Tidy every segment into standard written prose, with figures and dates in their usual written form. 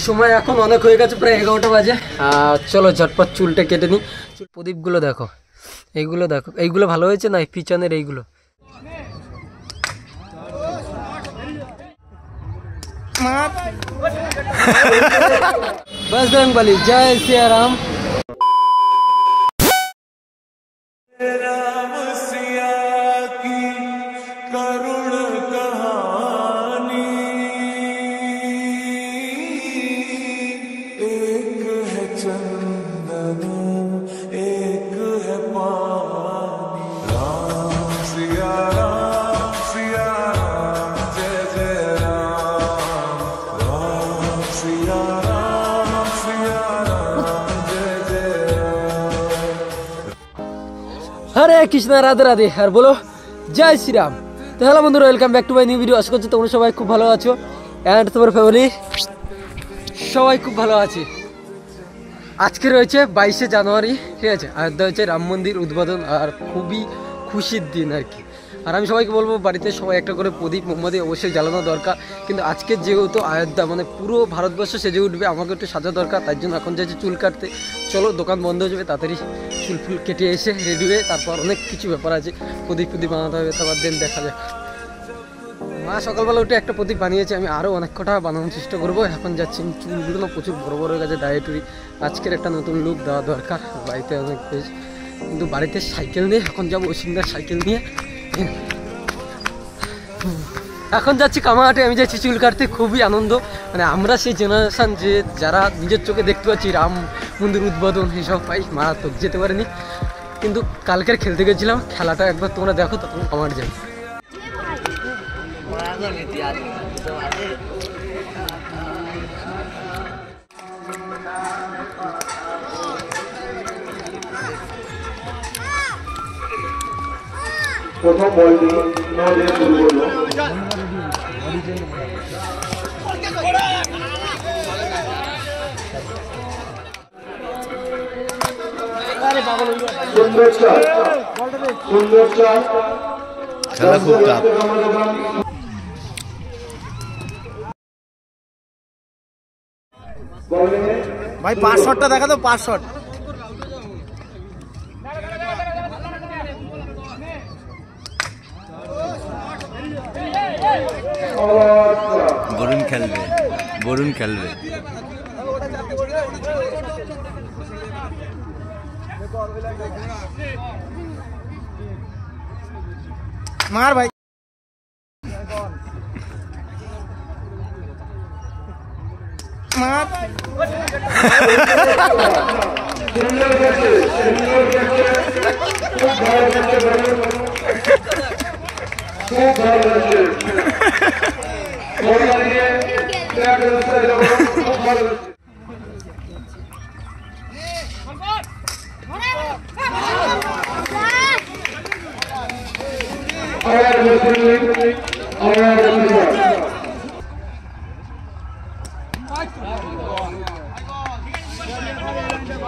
সময় এখন অনেক হয়ে গেছে, প্রায় 11টা বাজে। চলো ঝটপট চুলটা কেটে নিই। প্রদীপগুলো দেখো, এইগুলো দেখো, এইগুলো ভালো হয়েছে না পিছনের এইগুলো? बजरंग बली, जय सिया राम। राम सिया की करुण कहानी, एक है चंदन एक है पानी। राम सिया राम सिया राम, जय जय राम। राम सिया राम सिया राम, जय जय राम। हरे कृष्णा, राधे राधे, আর বলো জয় শ্রীরাম। তো হ্যালো বন্ধুরা, welcome back to my new video. আশা করছি তোমরা সবাই খুব ভালো আছো অ্যান্ড তোমার ফ্যামিলি সবাই খুব ভালো আছে। আজকে রয়েছে 22শে জানুয়ারি, ঠিক আছে। আয়োধ্যা হচ্ছে রাম মন্দির উদ্বোধন, আর খুবই খুশির দিন আর কি। আর আমি সবাইকে বলবো বাড়িতে সবাই একটা করে প্রদীপ মোমবাতি অবশ্যই জ্বালানো দরকার। কিন্তু আজকে যেহেতু আয়োধ্যা মানে পুরো ভারতবর্ষ সেজে উঠবে, আমাকে একটু সাজা দরকার। তার জন্য এখন যাচ্ছি চুল কাটতে। চলো দোকান বন্ধ হয়ে যাবে, তাড়াতাড়ি চুল ফুল কেটে এসে রেডি হয়ে তারপর অনেক কিছু ব্যাপার আছে, প্রদীপ বানাতে হবে, তারপর দেন দেখা যাক। মা সকালবেলা উঠে একটা প্রদীপ বানিয়েছে, আমি আরও অনেক কটা বানানোর চেষ্টা করবো। এখন যাচ্ছি, চুলগুলো না প্রচুর বড় বড় হয়ে গেছে, ডায়েটুরি। আজকের একটা নতুন লুক দেওয়া দরকার, বাড়িতে অনেক বেশ। কিন্তু বাড়িতে সাইকেল নিয়ে এখন যাবো, ওসিন্দার সাইকেল নিয়ে। এখন যাচ্ছি কামাহাটে, আমি যাচ্ছি চুল কাটতে। খুবই আনন্দ, মানে আমরা সেই জেনারেশান যে যারা নিজের চোখে দেখতে পাচ্ছি রাম মন্দির উদ্বোধন এসব। পাই মারাত্মক, যেতে পারিনি, কিন্তু কালকের খেলতে গেছিলাম। খেলাটা একবার তোমরা দেখো, তখন আমার যাই। প্রথম বলটি নজরে শুরু করলো। সুন্দর চার, সুন্দর চার, খেলা খুব টাফ। ভাই 5 শটটা দেখা তো, 5 শট। বরুণ খেলবে, বরুণ খেলবে। মার ভাই, মার।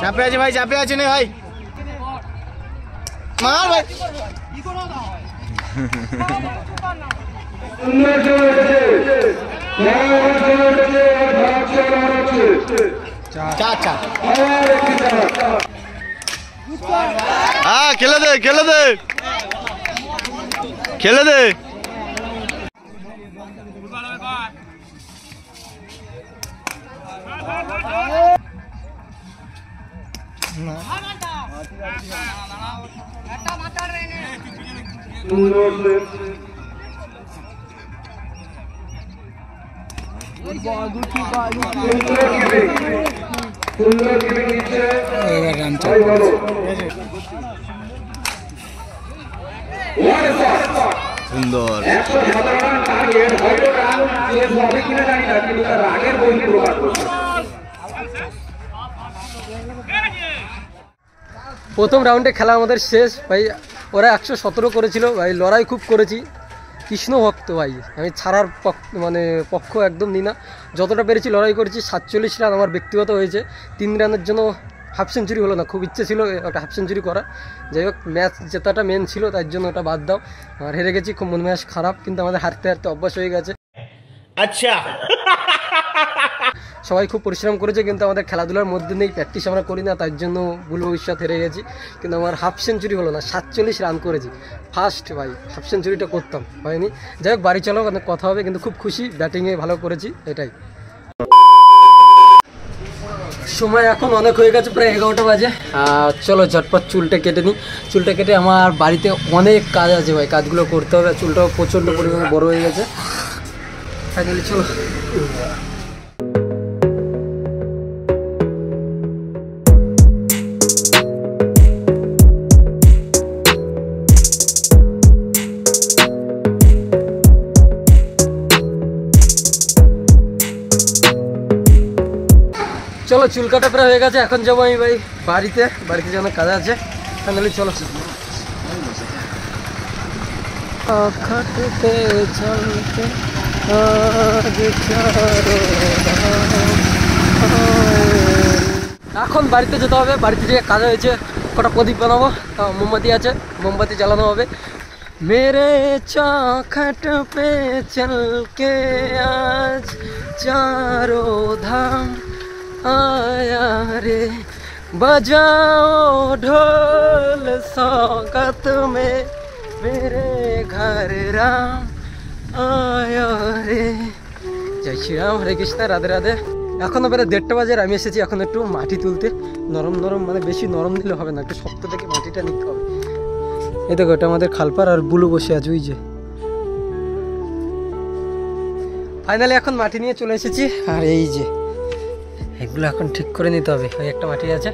চাপে আছে ভাই, চাপে আছে না ভাই, মার ভাই। হ্যাঁ খেলে দে, খেলে দে, খেলে দে। সুন্দর প্রথম রাউন্ডে খেলা আমাদের শেষ ভাই। ওরা 117 করেছিল ভাই, লড়াই খুব করেছি। কৃষ্ণ ভক্ত ভাই, আমি ছাড়ার পক্ষ একদম নিই না। যতটা পেরেছি লড়াই করেছি। 47 রান আমার ব্যক্তিগত হয়েছে। 3 রানের জন্য হাফ সেঞ্চুরি হলো না, খুব ইচ্ছে ছিল একটা হাফ সেঞ্চুরি করা। যাই হোক, ম্যাচ জেতাটা মেন ছিল, তার জন্য ওটা বাদ দাও। আর হেরে গেছি, খুব মন মেজাজ খারাপ, কিন্তু আমাদের হারতে হারতে অভ্যাস হয়ে গেছে। আচ্ছা সবাই খুব পরিশ্রম করেছে, কিন্তু আমাদের খেলাধুলার মধ্যে নেই, প্র্যাকটিস আমরা করি না, তার জন্য ভুল ভবিষ্যৎ হেরে গেছি। কিন্তু আমার হাফ সেঞ্চুরি হলো না, 47 রান করেছি ফার্স্ট ভাই, হাফ সেঞ্চুরিটা করতাম হয়নি। যাই হোক বাড়ি চলো, অনেক কথা হবে, কিন্তু খুব খুশি, ব্যাটিংয়ে ভালো করেছি এটাই। সময় এখন অনেক হয়ে গেছে, প্রায় 11টা বাজে। চলো ঝটপট চুলটা কেটে নিই। চুলটা কেটে আমার বাড়িতে অনেক কাজ আছে ভাই, কাজগুলো করতে হবে। চুলটাও প্রচণ্ড পরিমাণে বড় হয়ে গেছে। ফাইনালি চলো। চলো চুল কাটা প্রায় হয়ে গেছে, এখন যাবো আমি ভাই বাড়িতে। বাড়িতে যেন কাজ আছে, ফাইনালি চলো। এখন বাড়িতে যেতে হবে, বাড়িতে যে কাজ হয়েছে, কটা প্রদীপ বানাবো, মোমবাতি আছে, মোমবাতি জ্বালানো হবে। मेरे चौखट पे चल के आज चारों धाम आया रे, बजाओ ढोल सौगत में मेरे घर राम आया रे। जय श्री राम, हरे कृष्ण, राधे राधे। এখনো প্রায় 1:30 বাজে, আমি এসেছি এখন একটু মাটি তুলতে। নরম নরম মানে বেশি নরম দিলে হবে না, একটু শক্ত থেকে মাটিটা নিতে হবে। এই দেখো এটা আমাদের খালপার, আর বুলু বসে আছে ওই যে। ফাইনালি এখন মাটি নিয়ে চলে এসেছি, আর এই যে এগুলো এখন ঠিক করে নিতে হবে। ওই একটা মাটি আছে,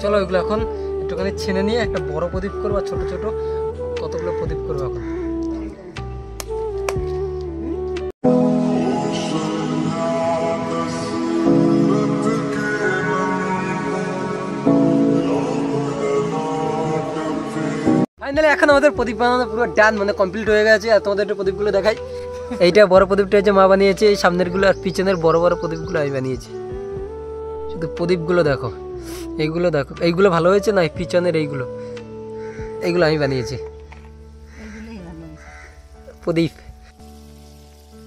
চলো এগুলো এখন একটুখানি ছেনে নিয়ে একটা বড় প্রদীপ করবো, আর ছোট ছোট কতগুলো প্রদীপ করবো এখন। ফাইনালি এখন আমাদের প্রদীপ বানানো পুরো ডান, মানে কমপ্লিট হয়ে গেছে। আর তোমাদের একটু প্রদীপগুলো দেখাই। এইটা বড় প্রদীপটা হচ্ছে মা বানিয়েছে, এই সামনেরগুলো আর পিছনের বড় বড় প্রদীপগুলো আমি বানিয়েছি। শুধু প্রদীপগুলো দেখো, এইগুলো দেখো, এইগুলো ভালো হয়েছে না, পিছনের এইগুলো আমি বানিয়েছি প্রদীপ।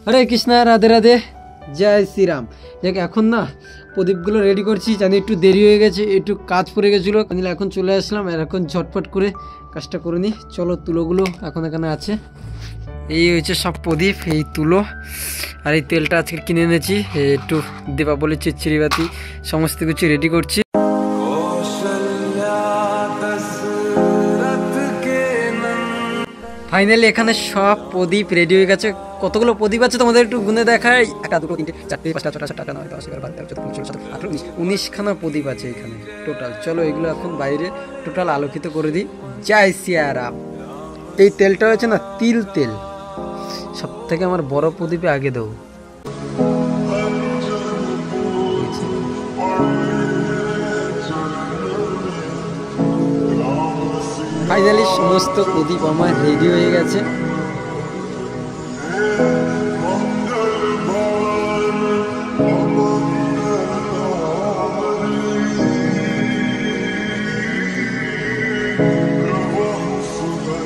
হরে কৃষ্ণ, রাধে রাধে, জয় শ্রীরাম। দেখ এখন না প্রদীপগুলো রেডি করছি, জানি একটু দেরি হয়ে গেছে, একটু কাজ পড়ে গেছিলো, এখন চলে আসলাম। আর এখন ঝটপট করে কাজটা করে নিই। চলো তুলোগুলো এখন এখানে আছে, এই হচ্ছে সব প্রদীপ, এই তুলো। আর এই তেলটা আজকে কিনে এনেছি, একটু দীপাবলির চিচ্চিরি বাতি সমস্ত কিছু রেডি করছি। ফাইনালি এখানে সব প্রদীপ রেডি হয়ে গেছে। কতগুলো প্রদীপ আছে তোমাদের একটু গুনে দেখাই। 1 2 3 4 5 6 7 8 9 10 11 12 13 14 15 16 17 18 19খানা প্রদীপ আছে এখানে টোটাল। চলো এগুলো এখন বাইরে টোটাল আলোকিত করে দিই। জয় সিয়ারাম। এই তেলটা হচ্ছে না তিল তেল, সব থেকে আমার বড় প্রদীপে আগে দেবো। ফাইনালি সমস্ত প্রদীপ আমার রেডি হয়ে গেছে।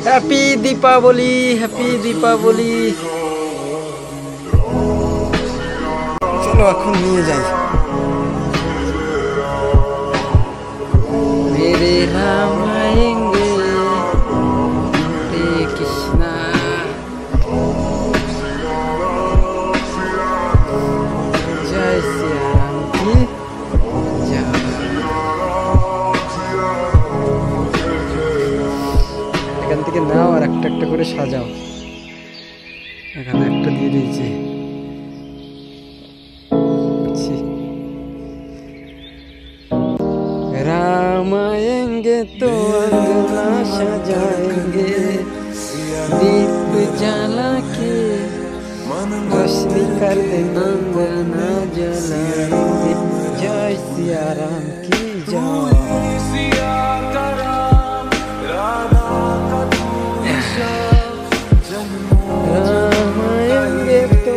Happy Deepavali, happy Deepavali. চলো এখন নিয়ে যাই। মেরে রাম আয়েঙ্গে, হরে কৃষ্ণ, জয় শ্রীরাম কি জয়। এখান থেকে নাও আর একটা একটা করে সাজাও। এখানে একটা দিয়ে দিয়েছি। राम आएंगे तो अंगना सजाएंगे, दीप जला के रोशनी कर दे अंगना जलाएंगे। जय सिया राम की जय। राम आएंगे तो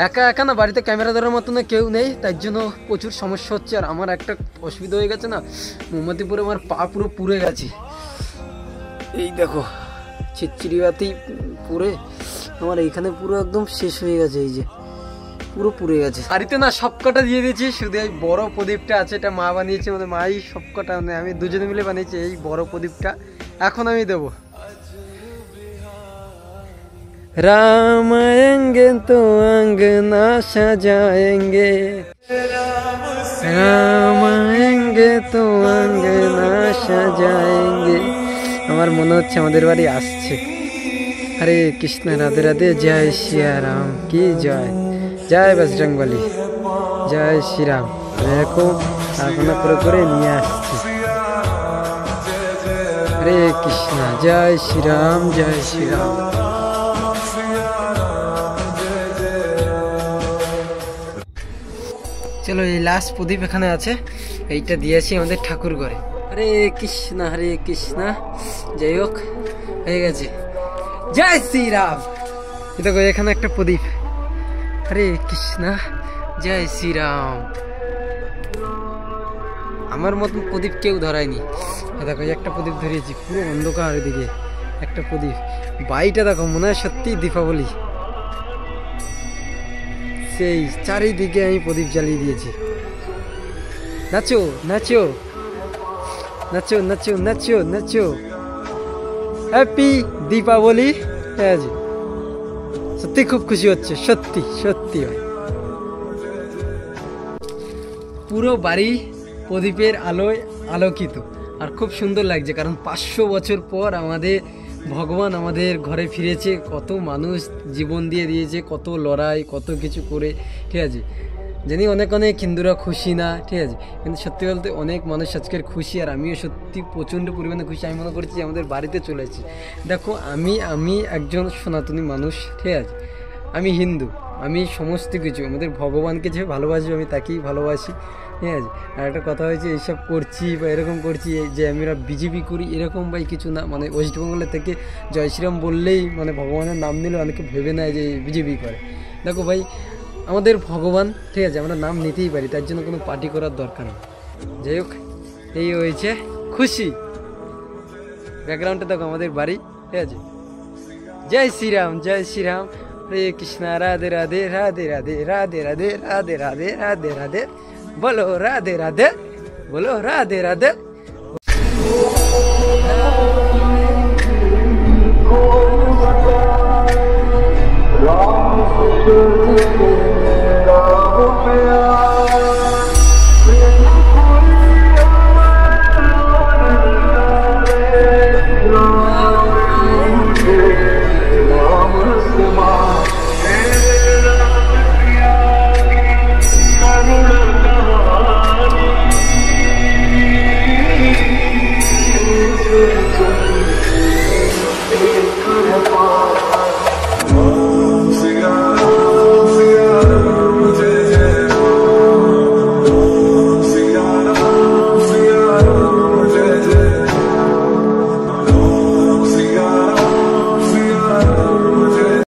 একা একা না, বাড়িতে ক্যামেরা ধরার মতো না কেউ নেই, তার জন্য প্রচুর সমস্যা হচ্ছে। আর আমার একটা অসুবিধা হয়ে গেছে না, মোমবাতি পুরো আমার পা পুরো পুড়ে গেছে। এই দেখো চিচিরিবাতেই পুরে আমার এইখানে পুরো একদম শেষ হয়ে গেছে, এই যে পুরো পুড়ে গেছে। বাড়িতে না সবকটা দিয়ে দিয়েছি, শুধু এই বড় প্রদীপটা আছে, এটা মা বানিয়েছে, আমাদের মাই সবকটা, মানে আমি দুজনে মিলে বানিয়েছি এই বড় প্রদীপটা, এখন আমি দেবো। राम आएंगे तो अंगना सजाएंगे, राम आएंगे तो अंगना सजाएंगे। আমার মনে হচ্ছে আমাদের বাড়ি আসছে। হরে কৃষ্ণ, রাধে রাধে, জয় শ্রীরাম কি জয়, জয় বজরংবলী, জয় শ্রীরাম। দেখো প্রার্থনা করে করে নিয়ে আসছি। হরে কৃষ্ণ, জয় শ্রীরাম, জয় শ্রীরাম। চলো এই লাস্ট প্রদীপ এখানে আছে, এইটা দিয়েছি আমাদের ঠাকুর ঘরে। হরে কৃষ্ণ, হরে কৃষ্ণ, যাই হোক হয়ে গেছে, জয় শ্রীরাম। দেখো এখানে একটা প্রদীপ, হরে কৃষ্ণ, জয় শ্রীরাম। আমার মতন প্রদীপ কেউ ধরায়নি। দেখো একটা প্রদীপ ধরিয়েছি, পুরো অন্ধকার এদিকে একটা প্রদীপ। বাড়িটা দেখো মনে হয় সত্যি দীপাবলি, সেই চারিদিকে আমি প্রদীপ জ্বালিয়ে দিয়েছি। নাচো নাচো নাচো নাচো নাচো নাচো, হ্যাপি দীপাবলি। সত্যি খুব খুশি হচ্ছে, সত্যি সত্যি ভাই। পুরো বাড়ি প্রদীপের আলোয় আলোকিত আর খুব সুন্দর লাগছে, কারণ 500 বছর পর আমাদের ভগবান আমাদের ঘরে ফিরেছে। কত মানুষ জীবন দিয়ে দিয়েছে, কত লড়াই, কত কিছু করে, ঠিক আছে। জানি অনেক অনেক হিন্দুরা খুশি না, ঠিক আছে, কিন্তু সত্যি বলতে অনেক মানুষ আজকের খুশি, আর আমিও সত্যি প্রচণ্ড পরিমাণে খুশি। আমি মনে করছি আমাদের বাড়িতে চলে এসেছি। দেখো আমি একজন সনাতনী মানুষ, ঠিক আছে, আমি হিন্দু, আমি সমস্ত কিছু আমাদের ভগবানকে যে ভালোবাসি আমি তাকেই ভালোবাসি, ঠিক আছে। আর একটা কথা হয়েছে, এইসব করছি বা এরকম করছি যে আমরা বিজেপি করি এরকম ভাই কিছু না। মানে ওয়েস্টবেঙ্গলের থেকে জয় শ্রীরাম বললেই মানে ভগবানের নাম নিলে অনেকে ভেবে নেয় যে বিজেপি করে। দেখো ভাই আমাদের ভগবান, ঠিক আছে, আমরা নাম নিতেই পারি, তার জন্য কোনো পার্টি করার দরকার নেই। যাই হোক এই হয়েছে খুশি। ব্যাকগ্রাউন্ডে দেখো আমাদের বাড়ি, ঠিক আছে। জয় শ্রীরাম, জয় শ্রীরাম, হরে কৃষ্ণ, রাধে রাধে, রাধে রাধে, রাধে রাধে, রাধে রাধে, রাধে রাধে, বলো রাধে রাধে, বলো রাধে রাধে।